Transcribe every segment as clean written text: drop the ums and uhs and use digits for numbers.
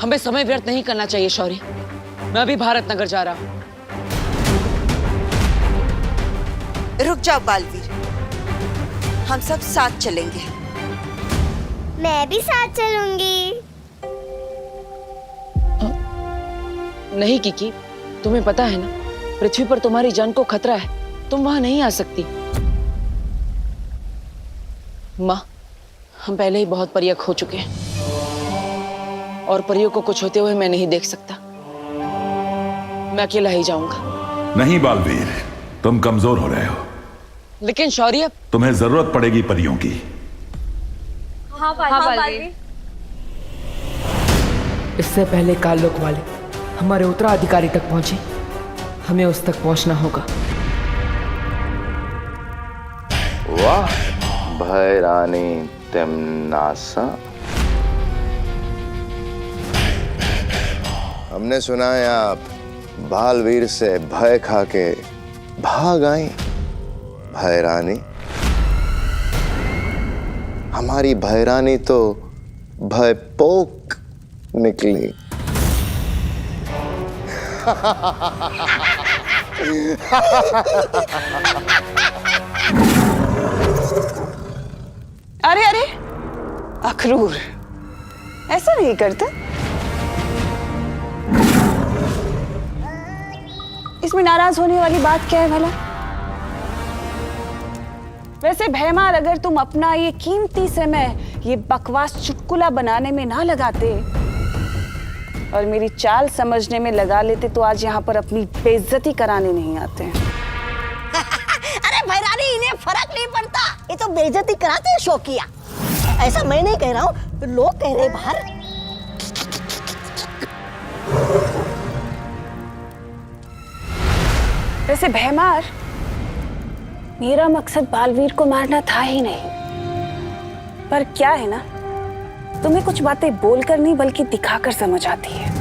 हमें समय व्यर्थ नहीं करना चाहिए शौर्य। मैं अभी भारत नगर जा रहा हूँ। रुक जाओ बालवीर, हम सब साथ चलेंगे। मैं भी साथ चलूंगी। नहीं किकी, तुम्हें पता है ना, पृथ्वी पर तुम्हारी जान को खतरा है। तुम वहां नहीं आ सकती। माँ, हम पहले ही बहुत परियां खो चुके हैं और परियों को कुछ होते हुए मैं नहीं देख सकता। मैं अकेला ही जाऊंगा। नहीं बालवीर, तुम कमजोर हो रहे हो। लेकिन शौर्य, तुम्हें जरूरत पड़ेगी परियों की। हाँ बालवीर। इससे पहले काललोक वाले हमारे उत्तराधिकारी तक पहुंचे, हमें उस तक पहुंचना होगा। वाह भैरानी तिम्नासा, हमने सुना है आप बालवीर से भय खा के भाग आई। भैरानी, हमारी भैरानी तो भयपोक निकली। अरे अरे अखरूर, ऐसा नहीं करते। इसमें नाराज होने वाली बात क्या है भला? वैसे भैमार, अगर तुम अपना ये कीमती समय ये बकवास चुटकुला बनाने में ना लगाते और मेरी चाल समझने में लगा लेते तो आज यहाँ पर अपनी बेइज्जती कराने नहीं आते हैं। अरे भैरानी, इन्हें फर्क नहीं पड़ता, ये तो बेइज्जती कराते हैं शौकिया। ऐसा मैं नहीं कह रहा हूँ, लोग कह रहे बाहर। वैसे भैमार, मेरा मकसद बालवीर को मारना था ही नहीं, पर क्या है ना, तुम्हें कुछ बातें बोलकर नहीं बल्कि दिखाकर समझ आती है।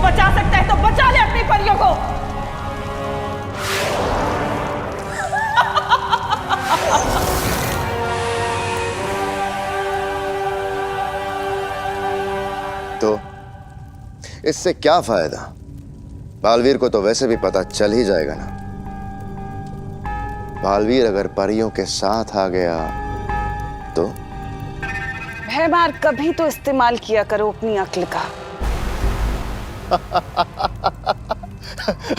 बचा सकता है तो बचा ले अपनी परियों को। तो इससे क्या फायदा? बालवीर को तो वैसे भी पता चल ही जाएगा ना। बालवीर अगर परियों के साथ आ गया तो? भैमार, कभी तो इस्तेमाल किया करो अपनी अक्ल का।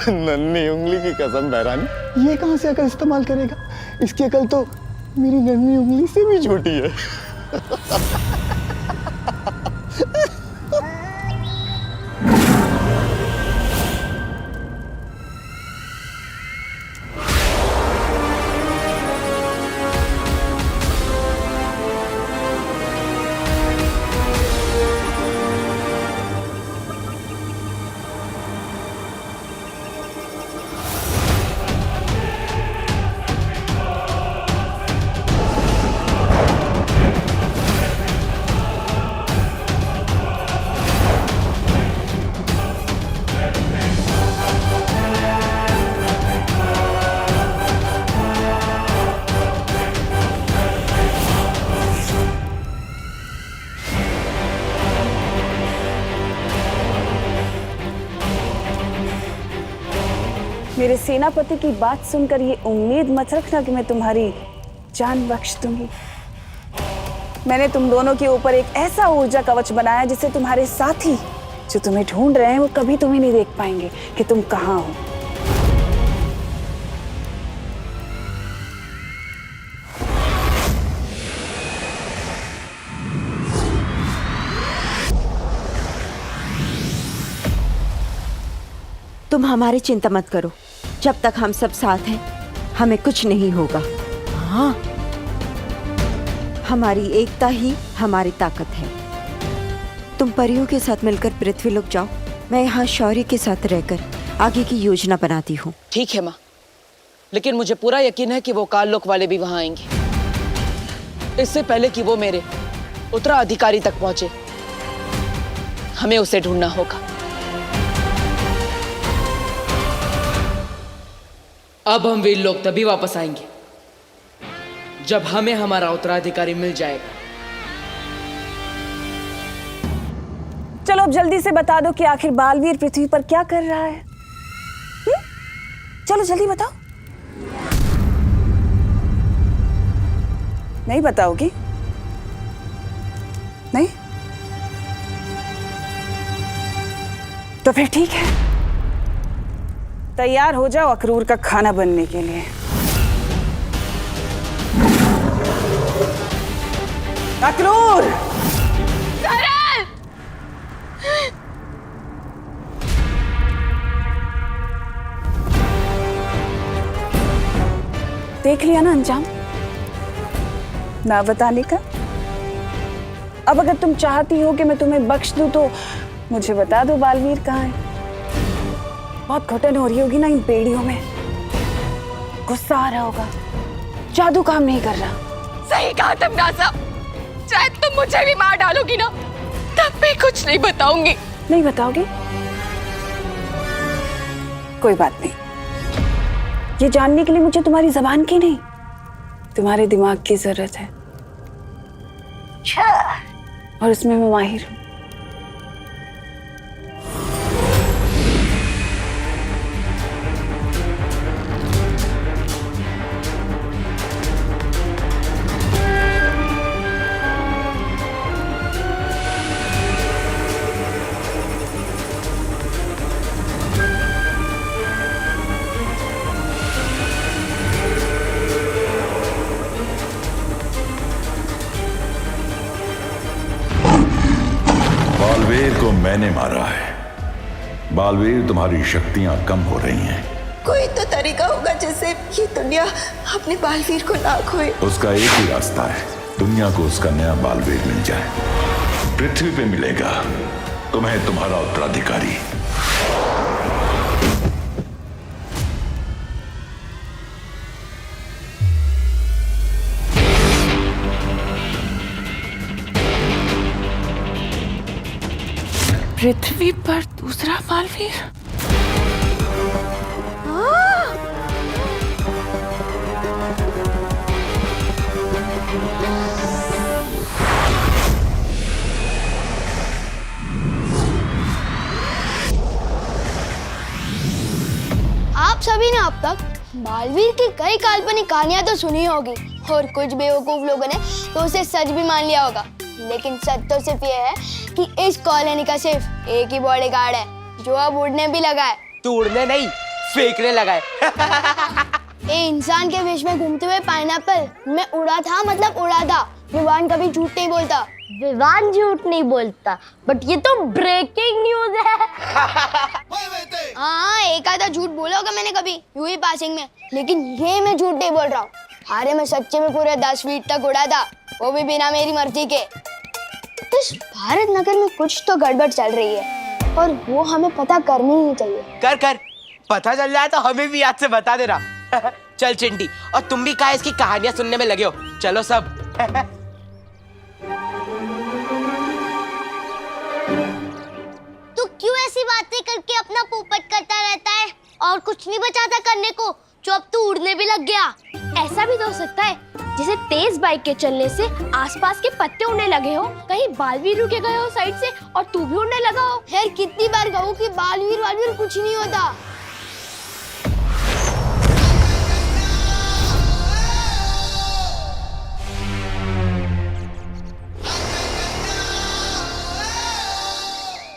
नन्ही उंगली की कसम भैरानी, ये कहां से अकल इस्तेमाल करेगा? इसकी अकल तो मेरी नन्ही उंगली से भी छोटी है। मेरे सेनापति की बात सुनकर ये उम्मीद मत रखना कि मैं तुम्हारी जान बख्श दूंगी। मैंने तुम दोनों के ऊपर एक ऐसा ऊर्जा कवच बनाया जिससे तुम्हारे साथी जो तुम्हें ढूंढ रहे हैं वो कभी तुम्हें नहीं देख पाएंगे कि तुम कहाँ हो। तुम हमारी चिंता मत करो, जब तक हम सब साथ हैं हमें कुछ नहीं होगा। हाँ, हमारी एकता ही हमारी ताकत है। तुम परियों के साथ मिलकर पृथ्वीलोक जाओ। मैं यहाँ शौर्य के साथ रहकर आगे की योजना बनाती हूँ। ठीक है माँ, लेकिन मुझे पूरा यकीन है कि वो काललोक वाले भी वहां आएंगे। इससे पहले कि वो मेरे उत्तराधिकारी तक पहुंचे, हमें उसे ढूंढना होगा। अब हम वीर लोग तभी वापस आएंगे जब हमें हमारा उत्तराधिकारी मिल जाएगा। चलो अब जल्दी से बता दो कि आखिर बालवीर पृथ्वी पर क्या कर रहा है। चलो जल्दी बताओ। नहीं बताओगी? नहीं तो फिर ठीक है, तैयार हो जाओ अक्रूर का खाना बनने के लिए। अक्रूर! देख लिया ना अंजाम ना बताने का। अब अगर तुम चाहती हो कि मैं तुम्हें बख्श दूं तो मुझे बता दो बालवीर कहाँ है। बहुत घुटन हो रही होगी ना इन बेड़ियों में, गुस्सा आ रहा होगा, जादू काम नहीं कर रहा। सही कहा तुम नाज़ा, चाहे तुम मुझे भी मार डालोगी ना, तब भी कुछ नहीं बताऊंगी। नहीं बताओगी? कोई बात नहीं, ये जानने के लिए मुझे तुम्हारी जबान की नहीं, तुम्हारे दिमाग की जरूरत है, और उसमें मैं माहिर हूं। बालवीर को मैंने मारा है। बालवीर, तुम्हारी शक्तियां कम हो रही हैं। कोई तो तरीका होगा जिससे ये दुनिया अपने बालवीर को ना खोए। उसका एक ही रास्ता है, दुनिया को उसका नया बालवीर मिल जाए। पृथ्वी पे मिलेगा तुम्हें तुम्हारा उत्तराधिकारी। पृथ्वी पर दूसरा बालवीर? आप सभी ने अब तक बालवीर की कई काल्पनिक कहानियां तो सुनी होगी और कुछ बेवकूफ लोगों ने तो उसे सच भी मान लिया होगा, लेकिन सच तो सिर्फ ये है कि इस कॉलोनी का सिर्फ एक ही बॉडीगार्ड है जो अब उड़ने भी लगा है। तू उड़ने नहीं, फेंकने लगा है। ये इंसान के वेश में घूमते हुए पाइनएप्पल मैं उड़ा था, मतलब उड़ा था। विवान कभी झूठ नहीं बोलता। विवान झूठ नहीं बोलता, बट ये तो ब्रेकिंग न्यूज है। हाँ, एक आधा झूठ बोला होगा मैंने कभी यूं ही पासिंग में, लेकिन ये मैं झूठ नहीं बोल रहा हूँ। अरे मैं सच्चे में पूरे 10 फीट तक उड़ा था, वो भी बिना मेरी मर्जी के। इस भारत नगर में कुछ तो गड़बड़ चल रही है और वो हमें पता करनी ही चाहिए। कर पता चल जाए तो हमें भी याद से बता देना। चल चिंटी, और तुम भी कहा इसकी कहानियां सुनने में लगे हो, चलो सब। तू क्यों ऐसी बातें करके अपना पोपट करता रहता है और कुछ नहीं बचाता करने को, जो अब तू उड़ने भी लग गया। ऐसा भी तो हो सकता है जैसे तेज बाइक के चलने से आसपास के पत्ते उड़ने लगे हो, कहीं बालवीर रुके गए हो साइड से और तू भी उड़ने लगा हो। यार कितनी बार कहूँ कि बालवीर कुछ नहीं होता।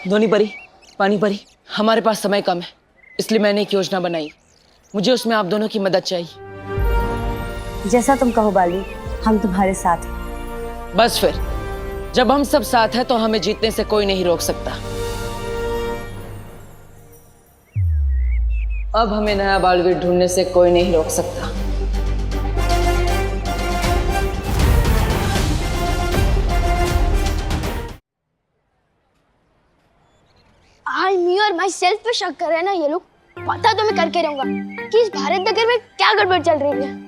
धोनी परी, पानी परी, हमारे पास समय कम है, इसलिए मैंने एक योजना बनाई। मुझे उसमें आप दोनों की मदद चाहिए। जैसा तुम कहो बालवीर, हम तुम्हारे साथ हैं। बस फिर, जब हम सब साथ हैं तो हमें जीतने से कोई नहीं रोक सकता। अब हमें नया बालवीर ढूंढने से कोई नहीं रोक सकता। माई सेल्फ पे शक कर रहे हैं ना ये लोग। पता तो मैं करके रहूंगा कि इस भारत नगर में क्या गड़बड़ चल रही है।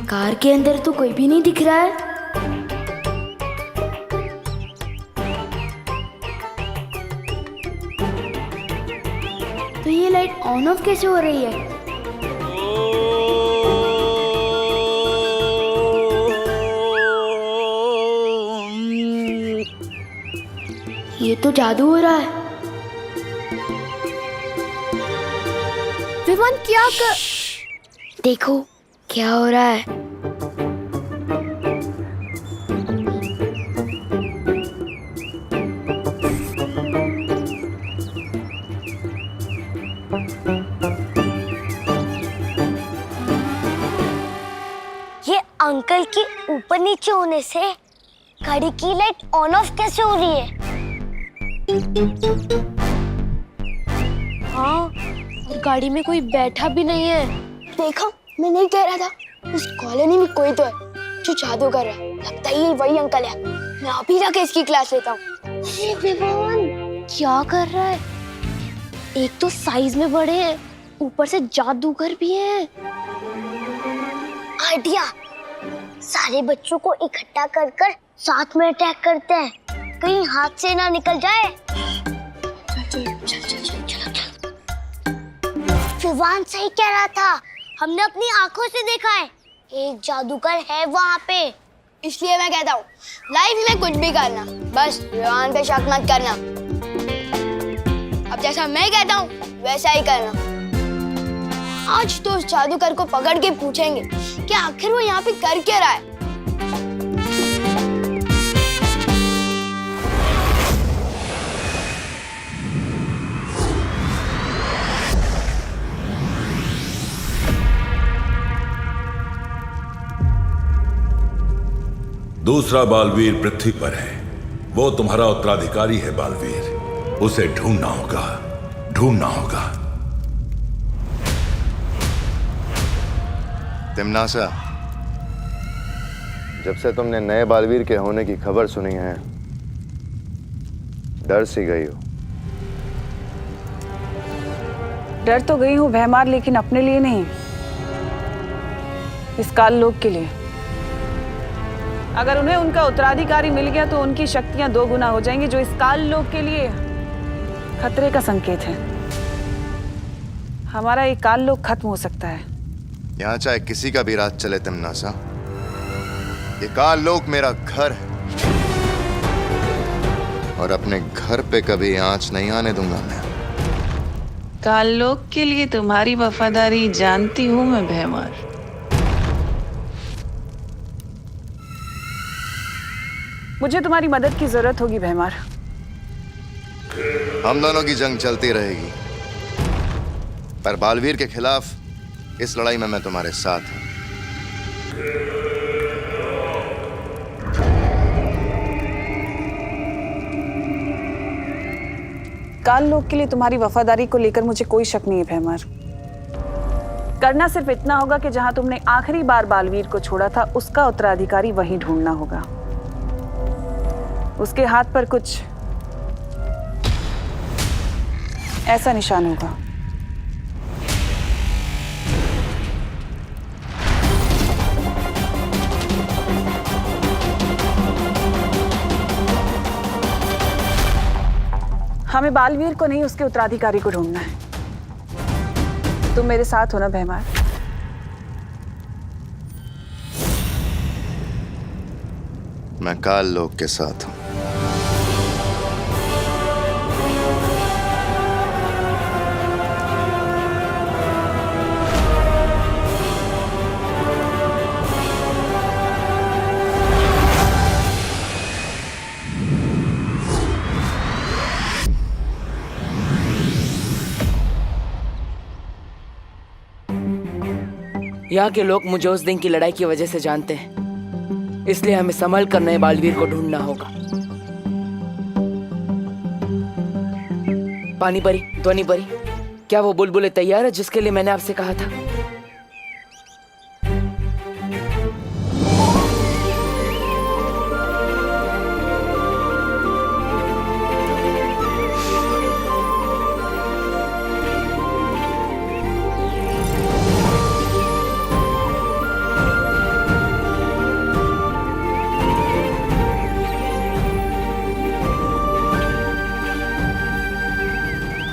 कार के अंदर तो कोई भी नहीं दिख रहा है। तो ये लाइट ऑन ऑफ कैसे हो रही है? ये तो जादू हो रहा है। विमान क्या कर... देखो क्या हो रहा है। ये अंकल के ऊपर नीचे होने से गाड़ी की लाइट ऑन ऑफ कैसे हो रही है? हाँ, और गाड़ी में कोई बैठा भी नहीं है। देखा, मैं नहीं कह रहा था, उस कॉलोनी में कोई तो है जो जादू कर रहा है। लगता है ये वही अंकल है। मैं अभी जाके इसकी क्लास लेता हूँ। अरे विवान, क्या कर रहा है? एक तो साइज में बड़े हैं, ऊपर से जादूगर भी है। आइडिया, सारे बच्चों को इकट्ठा कर कर साथ में अटैक करते हैं, कहीं हाथ से ना निकल जाए। चल। विवान सही कह रहा था, हमने अपनी आंखों से देखा है, एक जादूगर है वहाँ पे। इसलिए मैं कहता हूँ लाइफ में कुछ भी करना, बस विवान पे शक मत करना। अब जैसा मैं कहता हूँ वैसा ही करना। आज तो उस जादूगर को पकड़ के पूछेंगे कि आखिर वो यहाँ पे कर क्या रहा है। दूसरा बालवीर पृथ्वी पर है, वो तुम्हारा उत्तराधिकारी है बालवीर। उसे ढूंढना होगा। तिमनासा, जब से तुमने नए बालवीर के होने की खबर सुनी है, डर सी गई हो। डर तो गई हूँ भैमार, लेकिन अपने लिए नहीं, इस काल लोक के लिए। अगर उन्हें उनका उत्तराधिकारी मिल गया तो उनकी शक्तियां 2 गुना हो जाएंगी, जो इस काल लोक के लिए खतरे का संकेत है। हमारा ये काल लोक खत्म हो सकता है। यहाँ चाहे किसी का भी राज चले तिमनासा, ये काल लोक मेरा घर है और अपने घर पे कभी आंच नहीं आने दूंगा मैं। काल लोक के लिए तुम्हारी वफादारी जानती हूँ मैं भैमार। मुझे तुम्हारी मदद की जरूरत होगी भैमार। हम दोनों की जंग चलती रहेगी, पर बालवीर के खिलाफ इस लड़ाई में मैं तुम्हारे साथ हूं। काल लोक के लिए तुम्हारी वफादारी को लेकर मुझे कोई शक नहीं है भैमार। करना सिर्फ इतना होगा कि जहां तुमने आखिरी बार बालवीर को छोड़ा था, उसका उत्तराधिकारी वहीं ढूंढना होगा। उसके हाथ पर कुछ ऐसा निशान होगा। हमें बालवीर को नहीं, उसके उत्तराधिकारी को ढूंढना है। तुम मेरे साथ हो ना भैमार? मैं काल लोक के साथ हूं। यहाँ के लोग मुझे उस दिन की लड़ाई की वजह से जानते हैं, इसलिए हमें संभल कर नए बालवीर को ढूंढना होगा। पानी परी, ध्वनि परी, क्या वो बुलबुलें तैयार है जिसके लिए मैंने आपसे कहा था?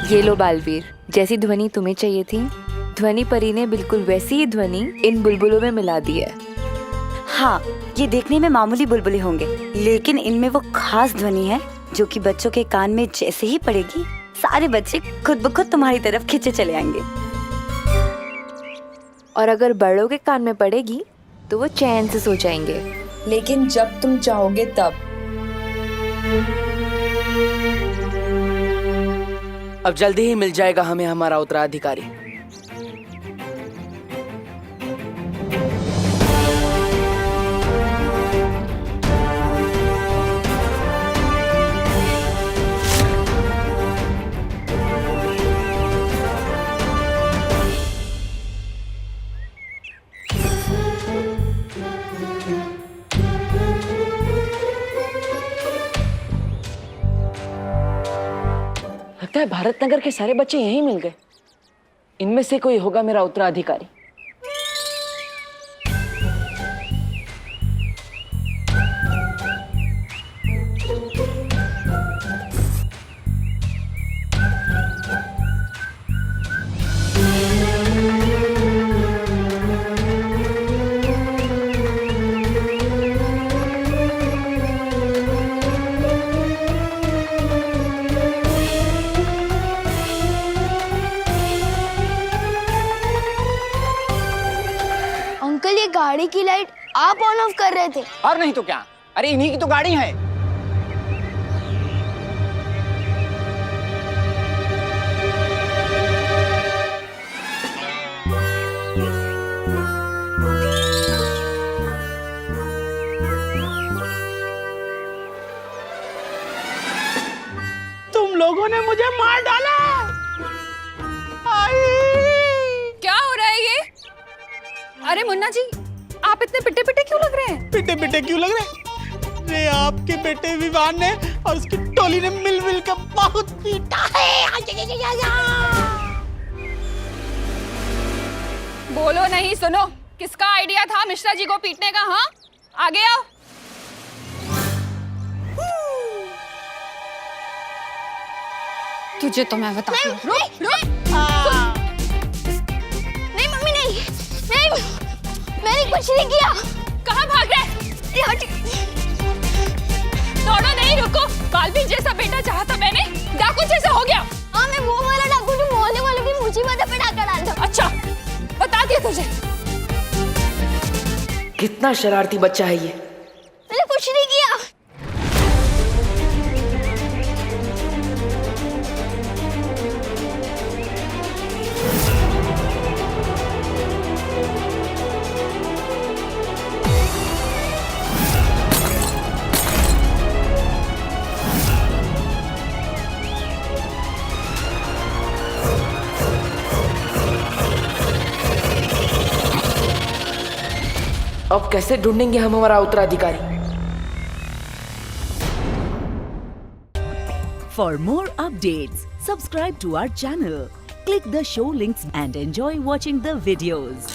ये लो बालवीर, जैसी ध्वनि तुम्हें चाहिए थी, ध्वनि परी ने बिल्कुल वैसी ही ध्वनि इन बुलबुलों में मिला दी है। हाँ, ये देखने में मामूली बुलबुले होंगे, लेकिन इनमें वो खास ध्वनि है जो कि बच्चों के कान में जैसे ही पड़ेगी, सारे बच्चे खुद ब खुद तुम्हारी तरफ खींचे चले आएंगे। और अगर बड़ों के कान में पड़ेगी तो वो चैन से सो जाएंगे। लेकिन जब तुम चाहोगे तब। अब जल्दी ही मिल जाएगा हमें हमारा उत्तराधिकारी। लगता है भारत नगर के सारे बच्चे यहीं मिल गए। इनमें से कोई होगा मेरा उत्तराधिकारी। अंकल, ये गाड़ी की लाइट आप ऑन ऑफ कर रहे थे? और नहीं तो क्या, अरे इन्हीं की तो गाड़ी है। तुम लोगों ने मुझे मार डाला। क्या हो रहा है ये? अरे मुन्ना जी, आप इतने पिटे पिटे क्यों लग रहे हैं? पिटे पिटे क्यों लग रहे हैं? अरे आपके बेटे विवान ने और उसकी टोली ने मिल मिल कर बहुत पीटा है। बोलो नहीं, सुनो, किसका आइडिया था मिश्रा जी को पीटने का? हाँ, आगे आओ। तुझे तो मैं बताती हूँ। रुक रुक। नहीं मम्मी, नहीं नहीं, मैंने कुछ नहीं किया। कहाँ भाग रहे? दौड़ो नहीं, रुको। बालवीर जैसा बेटा चाहता मैंने, डाकू जैसा हो गया। हाँ, मैं वो वाला डाकू जो मोहल्ले वालों की मुसीबत पे डाका डालता। अच्छा, बता दिया तुझे। कितना शरारती बच्चा है ये। मैंने कुछ नहीं किया। अब कैसे ढूंढेंगे हम हमारा उत्तराधिकारी? For more updates, subscribe to our channel, click the show links and enjoy watching the videos.